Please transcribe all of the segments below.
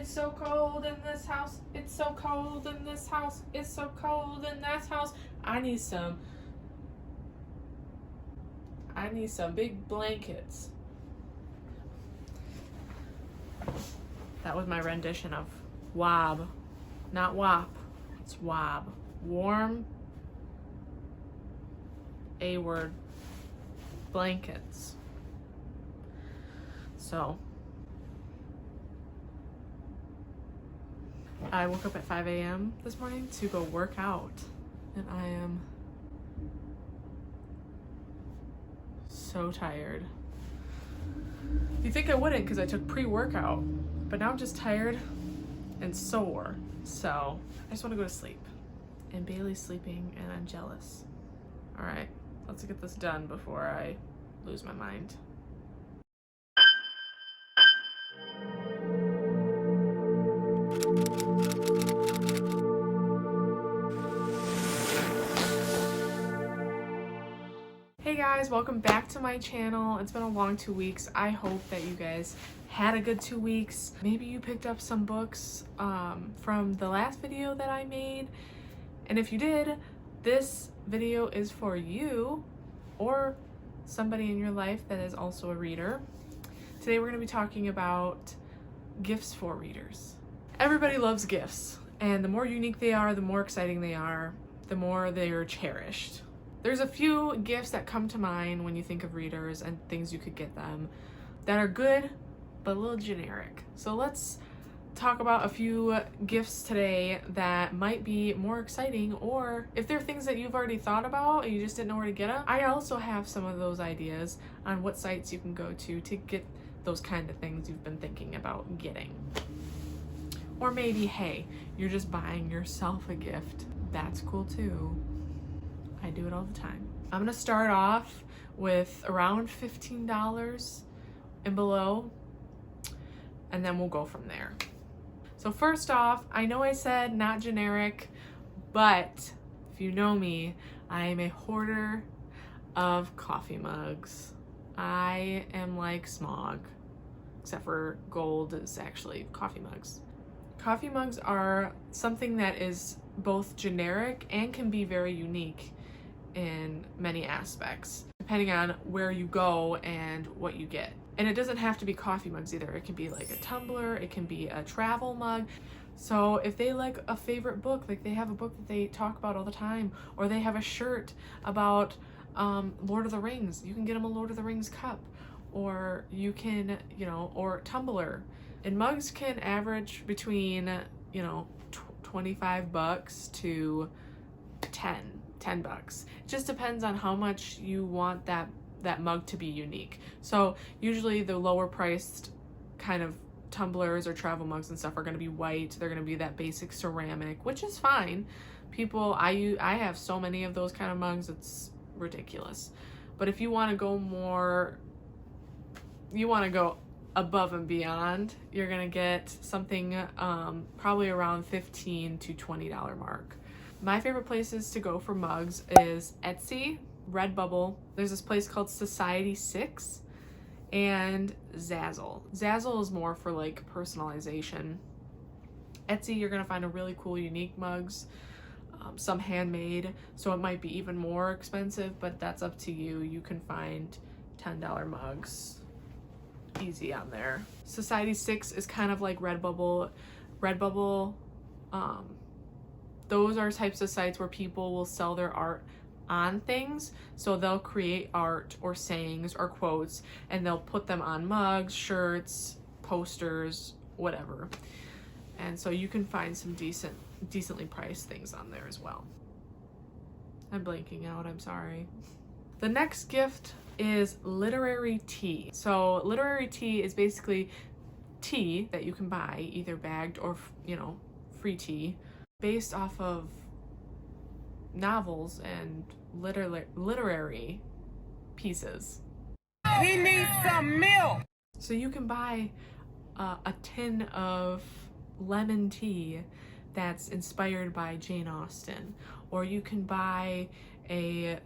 It's so cold in this house. It's so cold in this house. It's so cold in that house. I need some big blankets. That was my rendition of WAB. Not WAP. It's WAB. Warm A-word blankets. So I woke up at 5 a.m. this morning to go work out, and I am so tired. You think I wouldn't because I took pre-workout, but now I'm just tired and sore. So I just want to go to sleep. And Bailey's sleeping and I'm jealous. All right, let's get this done before I lose my mind. Hey guys, welcome back to my channel. It's been a long 2 weeks. I hope that you guys had a good 2 weeks. Maybe you picked up some books from the last video that I made. And if you did, this video is for you or somebody in your life that is also a reader. Today we're going to be talking about gifts for readers. Everybody loves gifts, and the more unique they are, the more exciting they are, the more they are cherished. There's a few gifts that come to mind when you think of readers and things you could get them that are good, but a little generic. So let's talk about a few gifts today that might be more exciting, or if they're things that you've already thought about and you just didn't know where to get them. I also have some of those ideas on what sites you can go to get those kind of things you've been thinking about getting. Or maybe, hey, you're just buying yourself a gift. That's cool too. I do it all the time. I'm gonna start off with around $15 and below, and then we'll go from there. So first off, I know I said not generic, but if you know me, I am a hoarder of coffee mugs. I am like Smog, except for gold is actually coffee mugs. Coffee mugs are something that is both generic and can be very unique in many aspects, depending on where you go and what you get. And it doesn't have to be coffee mugs either. It can be like a tumbler, it can be a travel mug. So if they like a favorite book, like they have a book that they talk about all the time, or they have a shirt about Lord of the Rings, you can get them a Lord of the Rings cup, or you can, or tumbler. And mugs can average between, $25 to $10. It just depends on how much you want that mug to be unique. So usually the lower priced kind of tumblers or travel mugs and stuff are going to be white. They're going to be that basic ceramic, which is fine. I have so many of those kind of mugs, it's ridiculous. But if you want to go above and beyond, you're going to get something probably around $15 to $20 mark. My favorite places to go for mugs is Etsy, Redbubble. There's this place called Society6, and Zazzle. Zazzle is more for like personalization. Etsy, you're gonna find a really cool, unique mugs, some handmade, so it might be even more expensive, but that's up to you. You can find $10 mugs easy on there. Society6 is kind of like Redbubble. Those are types of sites where people will sell their art on things. So they'll create art or sayings or quotes, and they'll put them on mugs, shirts, posters, whatever. And so you can find some decently priced things on there as well. I'm blanking out, I'm sorry. The next gift is literary tea. So literary tea is basically tea that you can buy, either bagged or, free tea, based off of novels and literary pieces. He needs some milk! So you can buy a tin of lemon tea that's inspired by Jane Austen, or you can buy a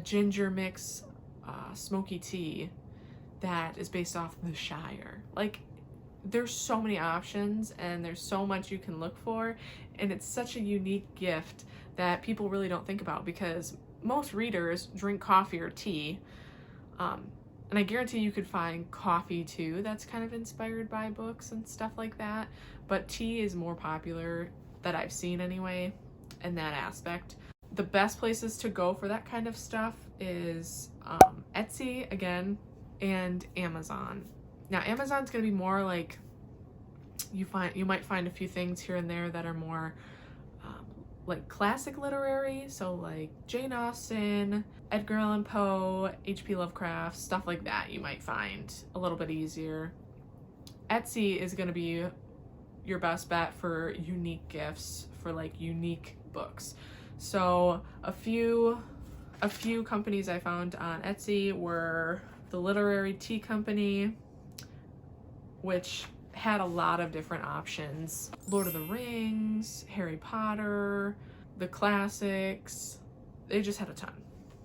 ginger mix smoky tea that is based off The Shire. Like, there's so many options and there's so much you can look for, and it's such a unique gift that people really don't think about, because most readers drink coffee or tea, and I guarantee you could find coffee too that's kind of inspired by books and stuff like that, but tea is more popular that I've seen anyway in that aspect. The best places to go for that kind of stuff is Etsy again, and Amazon. Now Amazon's gonna be more like, you might find a few things here and there that are more like classic literary, so like Jane Austen, Edgar Allan Poe, H.P. Lovecraft, stuff like that you might find a little bit easier. Etsy is going to be your best bet for unique gifts, for like unique books. So a few companies I found on Etsy were the Literary Tea Company, which had a lot of different options. Lord of the Rings, Harry Potter, the classics, they just had a ton.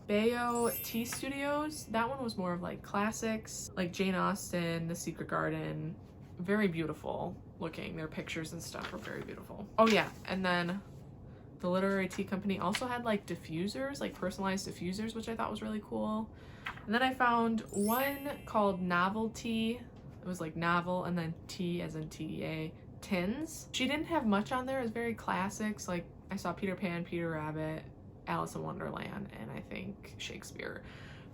Bayo Tea Studios, that one was more of like classics, like Jane Austen, The Secret Garden, very beautiful looking. Their pictures and stuff were very beautiful. Oh yeah, and then the Literary Tea Company also had like diffusers, like personalized diffusers, which I thought was really cool. And then I found one called Novelty. It was like novel and then tea as in TEA, tins. She didn't have much on there. It was very classics. Like I saw Peter Pan, Peter Rabbit, Alice in Wonderland, and I think Shakespeare.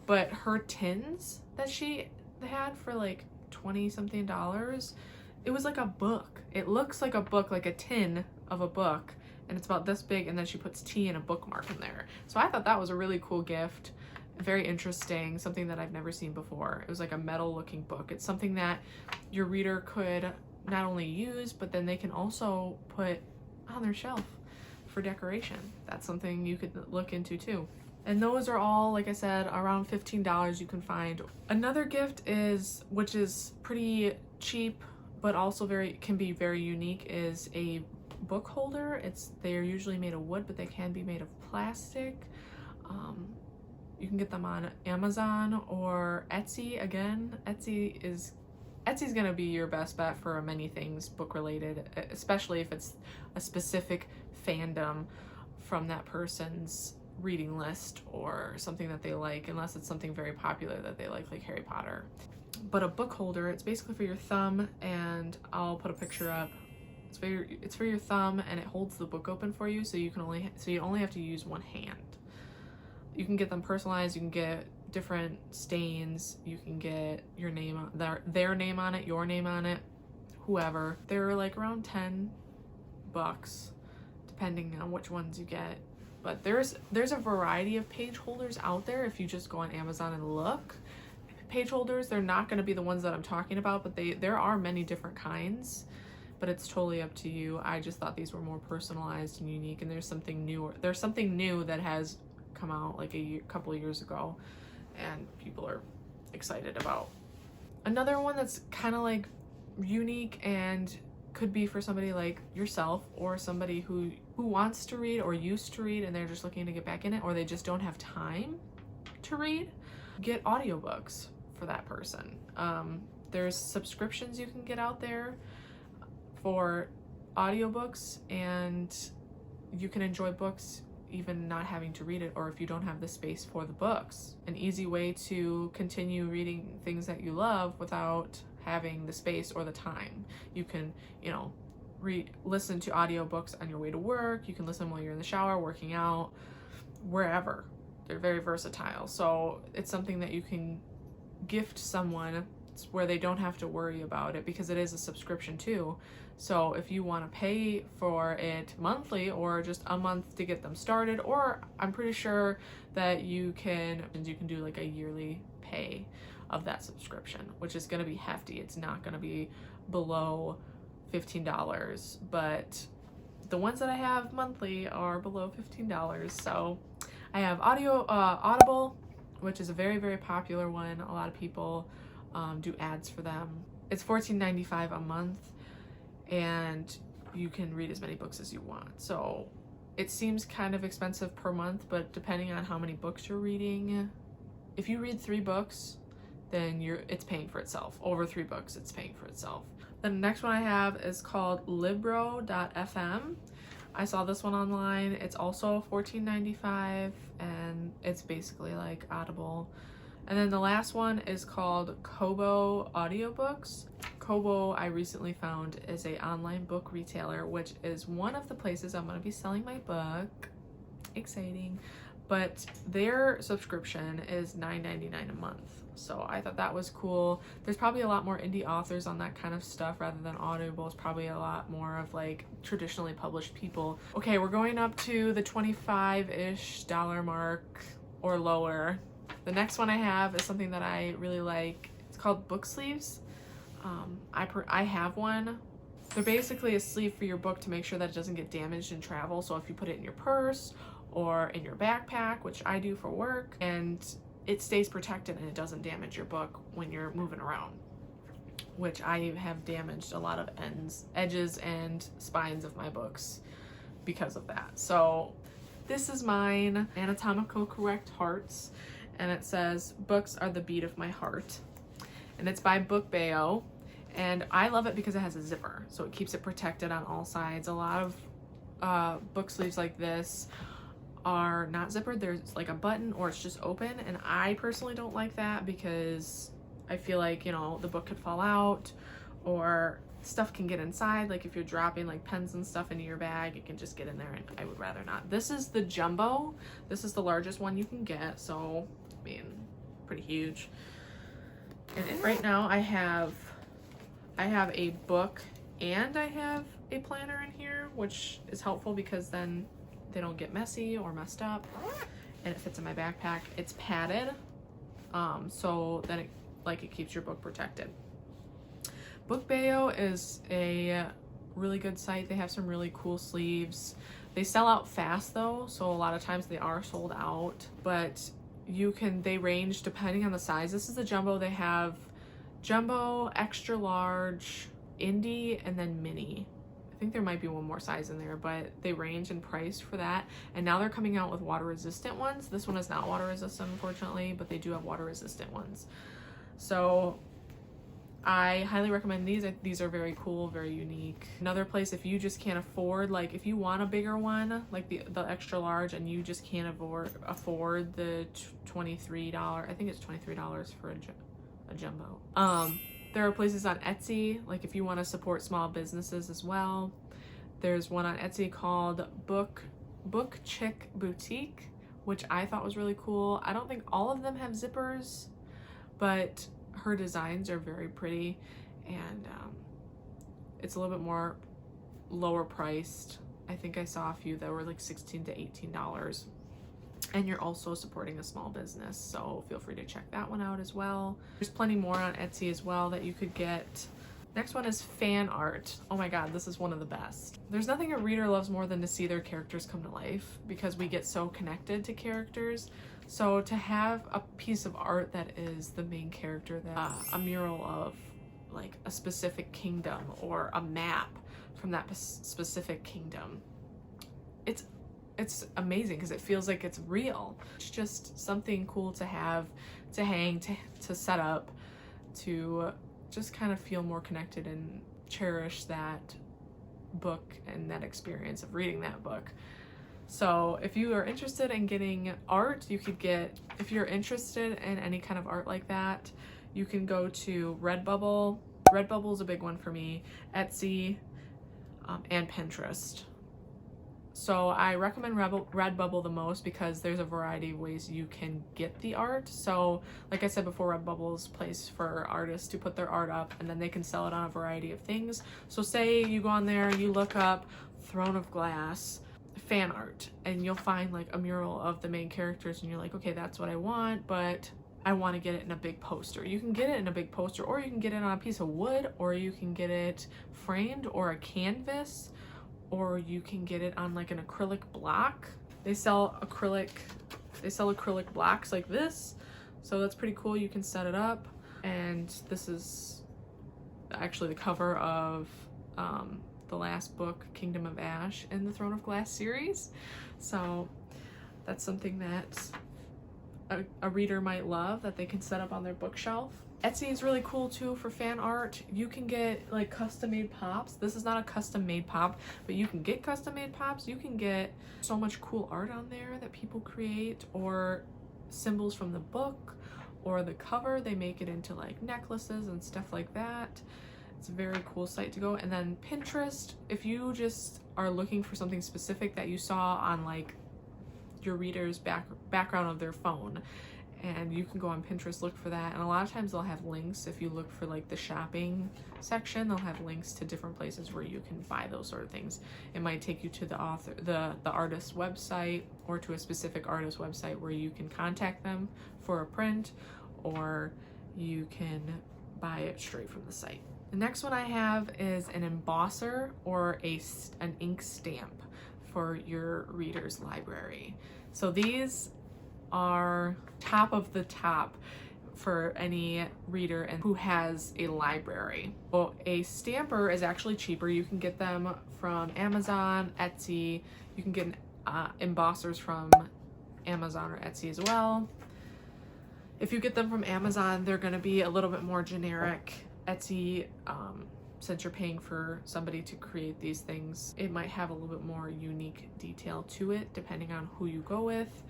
But her tins that she had for like $20 something, it was like a book. It looks like a book, like a tin of a book, and it's about this big, and then she puts tea and a bookmark in there. So I thought that was a really cool gift. Very interesting, something that I've never seen before. It was like a metal looking book. It's something that your reader could not only use, but then they can also put on their shelf for decoration. That's something you could look into too. And those are all, like I said, around $15 you can find. Another gift is, which is pretty cheap, but also can be very unique, is a book holder. They're usually made of wood, but they can be made of plastic. You can get them on Amazon or Etsy. Again, Etsy's gonna be your best bet for many things book related, especially if it's a specific fandom from that person's reading list or something that they like, unless it's something very popular that they like Harry Potter. But a book holder, it's basically for your thumb, and I'll put a picture up. It's for your thumb, and it holds the book open for you, so you only have to use one hand. You can get them personalized. You can get different stains. You can get your name, their name on it, your name on it, whoever. They're like around $10, depending on which ones you get. But there's a variety of page holders out there if you just go on Amazon and look. Page holders, they're not going to be the ones that I'm talking about, but there are many different kinds. But it's totally up to you. I just thought these were more personalized and unique, and there's something new that has come out like a couple of years ago, and people are excited about. Another one that's kind of like unique and could be for somebody like yourself, or somebody who wants to read or used to read and they're just looking to get back in it, or they just don't have time to read. Get audiobooks for that person. There's subscriptions you can get out there for audiobooks, and you can enjoy books even not having to read it, or if you don't have the space for the books. An easy way to continue reading things that you love without having the space or the time. You can, listen to audiobooks on your way to work. You can listen while you're in the shower, working out, wherever. They're very versatile. So it's something that you can gift someone where they don't have to worry about it, because it is a subscription too. So if you want to pay for it monthly or just a month to get them started, or I'm pretty sure that you can do like a yearly pay of that subscription, which is going to be hefty. It's not going to be below $15, but the ones that I have monthly are below $15. So I have Audible, which is a very, very popular one. A lot of people do ads for them. It's $14.95 a month, and you can read as many books as you want. So it seems kind of expensive per month, but depending on how many books you're reading, if you read 3 books, then it's paying for itself. Over 3 books, it's paying for itself. The next one I have is called Libro.fm. I saw this one online. It's also $14.95 and it's basically like Audible. And then the last one is called Kobo Audiobooks. Kobo, I recently found, is a online book retailer, which is one of the places I'm going to be selling my book. Exciting. But their subscription is $9.99 a month. So I thought that was cool. There's probably a lot more indie authors on that kind of stuff rather than Audible. It's probably a lot more of like traditionally published people. Okay, we're going up to the $25-ish mark or lower. The next one I have is something that I really like. It's called book sleeves. I have one. They're basically a sleeve for your book to make sure that it doesn't get damaged in travel. So if you put it in your purse or in your backpack, which I do for work, and it stays protected and it doesn't damage your book when you're moving around, which I have damaged a lot of edges and spines of my books because of that. So this is mine, Anatomical Correct Hearts, and it says, "Books are the beat of my heart." And it's by Bookbayo, and I love it because it has a zipper, so it keeps it protected on all sides. A lot of book sleeves like this are not zippered. There's like a button or it's just open, and I personally don't like that because I feel like, you know, the book could fall out or stuff can get inside. Like if you're dropping like pens and stuff into your bag, it can just get in there, and I would rather not. This is the jumbo. This is the largest one you can get, so I mean, pretty huge. And right now I have a book and I have a planner in here, which is helpful because then they don't get messy or messed up, and it fits in my backpack. It's padded, so then it keeps your book protected. Bookbayo is a really good site. They have some really cool sleeves. They sell out fast though, so a lot of times they are sold out, but they range depending on the size. This is the jumbo. They have jumbo, extra large, indie, and then mini. I think there might be one more size in there, but they range in price for that. And now they're coming out with water resistant ones. This one is not water resistant, unfortunately, but they do have water resistant ones. So I highly recommend these. These are very cool, very unique. Another place, if you just can't afford, like if you want a bigger one, like the extra large, and you just can't afford the $23, I think it's $23 for a jumbo. There are places on Etsy, like if you want to support small businesses as well. There's one on Etsy called Book Chick Boutique, which I thought was really cool. I don't think all of them have zippers, but her designs are very pretty, and it's a little bit more lower priced. I think I saw a few that were like $16 to $18, and you're also supporting a small business, so feel free to check that one out as well. There's plenty more on Etsy as well that you could get. Next one is fan art. Oh my god, this is one of the best. There's nothing a reader loves more than to see their characters come to life, because we get so connected to characters. So to have a piece of art that is the main character, that a mural of like a specific kingdom or a map from that specific kingdom, it's amazing because it feels like it's real. It's just something cool to have, to hang, to set up, to just kind of feel more connected and cherish that book and that experience of reading that book. So if you are interested in getting art, you could get, if you're interested in any kind of art like that, you can go to Redbubble. Redbubble is a big one for me, Etsy, and Pinterest. So I recommend Redbubble the most because there's a variety of ways you can get the art. So like I said before, Redbubble is a place for artists to put their art up, and then they can sell it on a variety of things. So say you go on there, you look up Throne of Glass fan art, and you'll find like a mural of the main characters, and you're like, okay, that's what I want, but I want to get it in a big poster. You can get it in a big poster, or you can get it on a piece of wood, or you can get it framed or a canvas, or you can get it on like an acrylic block. They sell acrylic blocks like this, so that's pretty cool. You can set it up, and this is actually the cover of the last book, Kingdom of Ash, in the Throne of Glass series. So that's something that a reader might love, that they can set up on their bookshelf. Etsy is really cool too for fan art. You can get like custom made pops. This is not a custom made pop, but you can get custom made pops. You can get so much cool art on there that people create, or symbols from the book or the cover. They make it into like necklaces and stuff like that. It's a very cool site to go. And then Pinterest, if you just are looking for something specific that you saw on like your reader's background of their phone, and you can go on Pinterest, look for that. And a lot of times they'll have links. If you look for like the shopping section, they'll have links to different places where you can buy those sort of things. It might take you to the artist's website, or to a specific artist website where you can contact them for a print, or you can buy it straight from the site. The next one I have is an embosser, or an ink stamp for your reader's library. So these are top of the top for any reader and who has a library. Well, a stamper is actually cheaper. You can get them from Amazon, Etsy. You can get embossers from Amazon or Etsy as well. If you get them from Amazon, they're going to be a little bit more generic. Etsy, since you're paying for somebody to create these things, it might have a little bit more unique detail to it depending on who you go with.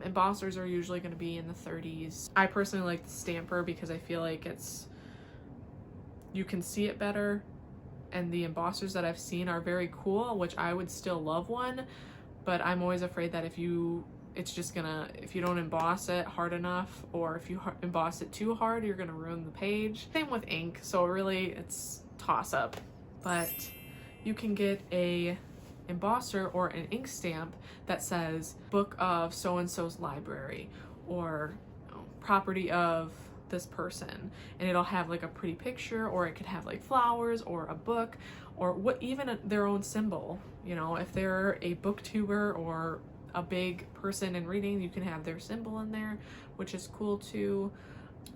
Embossers are usually going to be in the 30s. I personally like the stamper because I feel like you can see it better, and the embossers that I've seen are very cool, which I would still love one, but I'm always afraid that if you don't emboss it hard enough, or if you emboss it too hard, you're gonna ruin the page. Same with ink, so really it's toss up. But you can get a embosser or an ink stamp that says book of so-and-so's library, or property of this person, and it'll have like a pretty picture, or it could have like flowers or a book, or even their own symbol. If they're a booktuber or a big person in reading, you can have their symbol in there, which is cool too.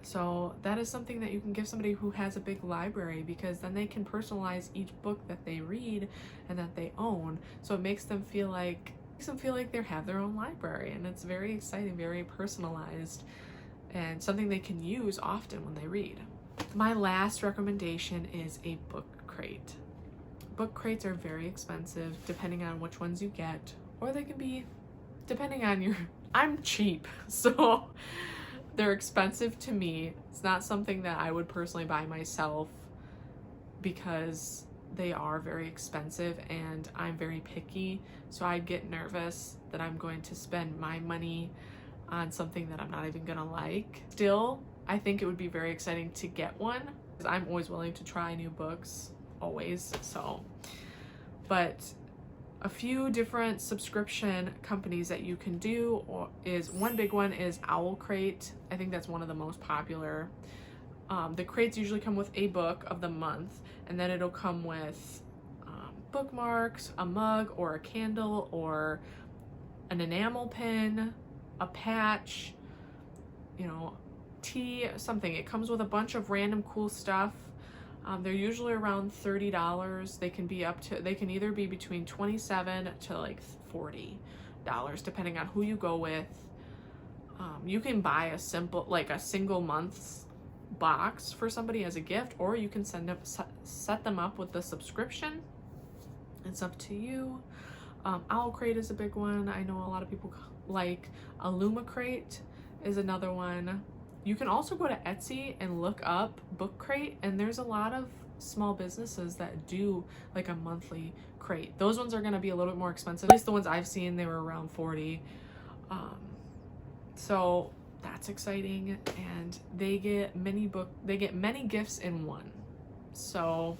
So that is something that you can give somebody who has a big library, because then they can personalize each book that they read and that they own. So it makes them feel like they have their own library, and it's very exciting, very personalized, and something they can use often when they read. My last recommendation is a book crate. Book crates are very expensive depending on which ones you get, or they can be depending on I'm cheap, so they're expensive to me. It's not something that I would personally buy myself because they are very expensive, and I'm very picky, so I get nervous that I'm going to spend my money on something that I'm not even gonna like. Still, I think it would be very exciting to get one, because I'm always willing to try new books, always. But a few different subscription companies that you can do one big one is Owlcrate. I think that's one of the most popular. The crates usually come with a book of the month, and then it'll come with bookmarks, a mug or a candle, or an enamel pin, a patch, tea, something. It comes with a bunch of random cool stuff. They're usually around $30. They can either be between $27 to like $40, depending on who you go with. You can buy a single month's box for somebody as a gift, or you can set them up with the subscription. It's up to you. Owlcrate is a big one. I know a lot of people like. Owlcrate is another one. You can also go to Etsy and look up Book Crate, and there's a lot of small businesses that do like a monthly crate. Those ones are going to be a little bit more expensive. At least the ones I've seen, they were around $40. So that's exciting, and they get many gifts in one. So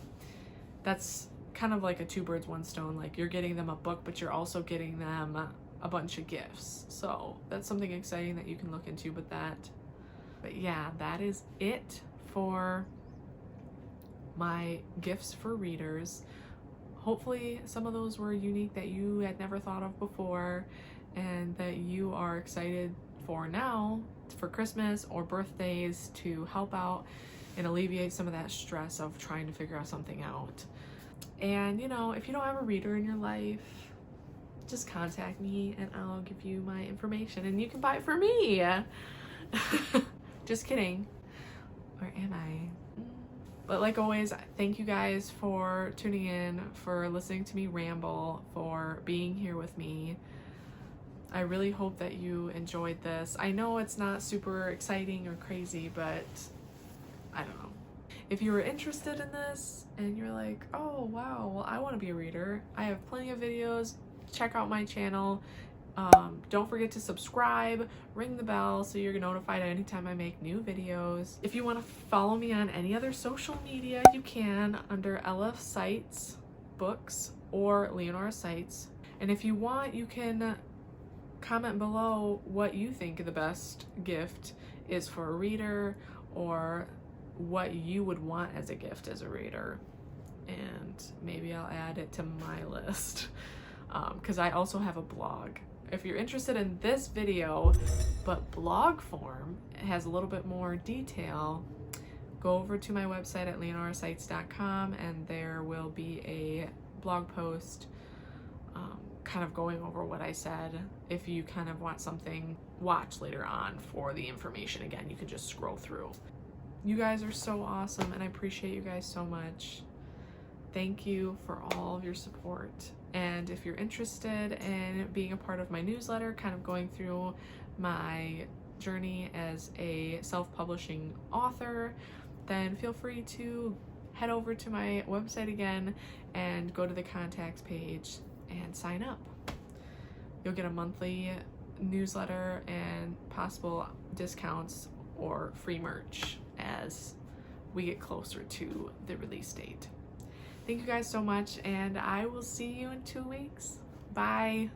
that's kind of like a two birds, one stone. Like, you're getting them a book, but you're also getting them a bunch of gifts. So that's something exciting that you can look into with that. But yeah, that is it for my gifts for readers. Hopefully some of those were unique that you had never thought of before, and that you are excited for now for Christmas or birthdays to help out and alleviate some of that stress of trying to figure out something out. And if you don't have a reader in your life, just contact me and I'll give you my information and you can buy it for me. Just kidding. Or am I? But like always, thank you guys for tuning in, for listening to me ramble, for being here with me. I really hope that you enjoyed this. I know it's not super exciting or crazy, but I don't know. If you were interested in this and you're like, oh wow, well I want to be a reader, I have plenty of videos. Check out my channel. Don't forget to subscribe, ring the bell so you're notified anytime I make new videos. If you want to follow me on any other social media, you can under LF Sites Books or Leonora Sites. And if you want, you can comment below what you think the best gift is for a reader, or what you would want as a gift as a reader, and maybe I'll add it to my list, because I also have a blog. If you're interested in this video but blog form, it has a little bit more detail, go over to my website at leonorasites.com and there will be a blog post kind of going over what I said. If you kind of want something, watch later on for the information. Again, you can just scroll through. You guys are so awesome and I appreciate you guys so much. Thank you for all of your support. And if you're interested in being a part of my newsletter, kind of going through my journey as a self-publishing author, then feel free to head over to my website again and go to the contacts page and sign up. You'll get a monthly newsletter and possible discounts or free merch as we get closer to the release date. Thank you guys so much, and I will see you in 2 weeks. Bye.